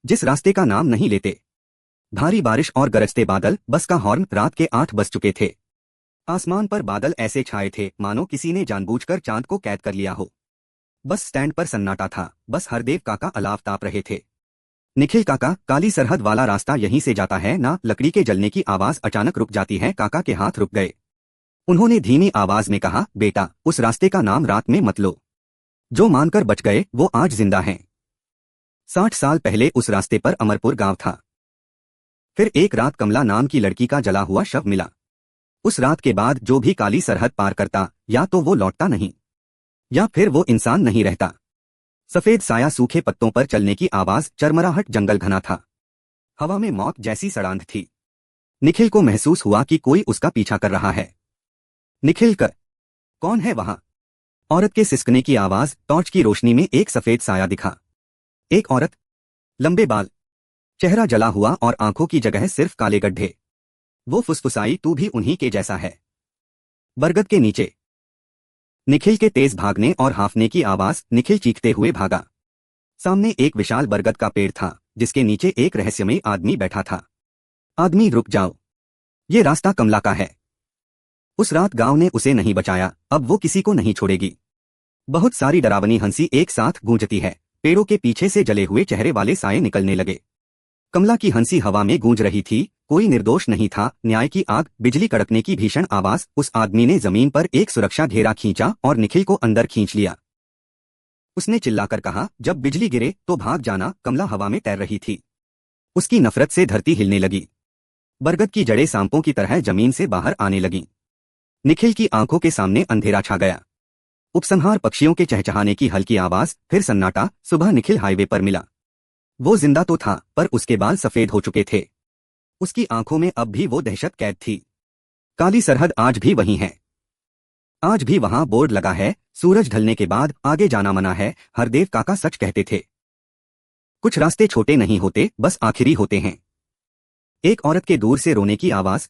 जिस रास्ते का नाम नहीं लेते। भारी बारिश और गरजते बादल, बस का हॉर्न। रात के 8 बज चुके थे। आसमान पर बादल ऐसे छाए थे मानो किसी ने जानबूझकर चांद को कैद कर लिया हो। बस स्टैंड पर सन्नाटा था। बस हरदेव काका अलाव ताप रहे थे। निखिल काका, काली सरहद वाला रास्ता यहीं से जाता है ना? लकड़ी के जलने की आवाज अचानक रुक जाती है। काका के हाथ रुक गए। उन्होंने धीमी आवाज में कहा, बेटा, उस रास्ते का नाम रात में मत लो। जो मानकर बच गए वो आज जिंदा हैं। 60 साल पहले उस रास्ते पर अमरपुर गांव था। फिर एक रात कमला नाम की लड़की का जला हुआ शव मिला। उस रात के बाद जो भी काली सरहद पार करता, या तो वो लौटता नहीं, या फिर वो इंसान नहीं रहता। सफेद साया, सूखे पत्तों पर चलने की आवाज, चरमराहट, जंगल घना था। हवा में मौत जैसी सड़ांध थी। निखिल को महसूस हुआ कि कोई उसका पीछा कर रहा है। निखिल कर, कौन है वहां? औरत के सिसकने की आवाज। टॉर्च की रोशनी में एक सफेद साया दिखा। एक औरत, लंबे बाल, चेहरा जला हुआ और आंखों की जगह सिर्फ काले गड्ढे। वो फुसफुसाई, तू भी उन्हीं के जैसा है। बरगद के नीचे। निखिल के तेज भागने और हांफने की आवाज। निखिल चीखते हुए भागा। सामने एक विशाल बरगद का पेड़ था जिसके नीचे एक रहस्यमयी आदमी बैठा था। आदमी, रुक जाओ, ये रास्ता कमला का है। उस रात गांव ने उसे नहीं बचाया, अब वो किसी को नहीं छोड़ेगी। बहुत सारी डरावनी हंसी एक साथ गूंजती है। पेड़ों के पीछे से जले हुए चेहरे वाले साए निकलने लगे। कमला की हंसी हवा में गूंज रही थी। कोई निर्दोष नहीं था। न्याय की आग, बिजली कड़कने की भीषण आवाज। उस आदमी ने जमीन पर एक सुरक्षा घेरा खींचा और निखिल को अंदर खींच लिया। उसने चिल्लाकर कहा, जब बिजली गिरे तो भाग जाना। कमला हवा में तैर रही थी। उसकी नफरत से धरती हिलने लगी। बरगद की जड़ें सांपों की तरह जमीन से बाहर आने लगीं। निखिल की आंखों के सामने अंधेरा छा गया। उपसंहार, पक्षियों के चहचहाने की हल्की आवाज, फिर सन्नाटा। सुबह निखिल हाईवे पर मिला। वो जिंदा तो था, पर उसके बाल सफेद हो चुके थे। उसकी आंखों में अब भी वो दहशत कैद थी। काली सरहद आज भी वहीं है। आज भी वहां बोर्ड लगा है, सूरज ढलने के बाद आगे जाना मना है। हरदेव काका सच कहते थे। कुछ रास्ते छोटे नहीं होते, बस आखिरी होते हैं। एक औरत के दूर से रोने की आवाज।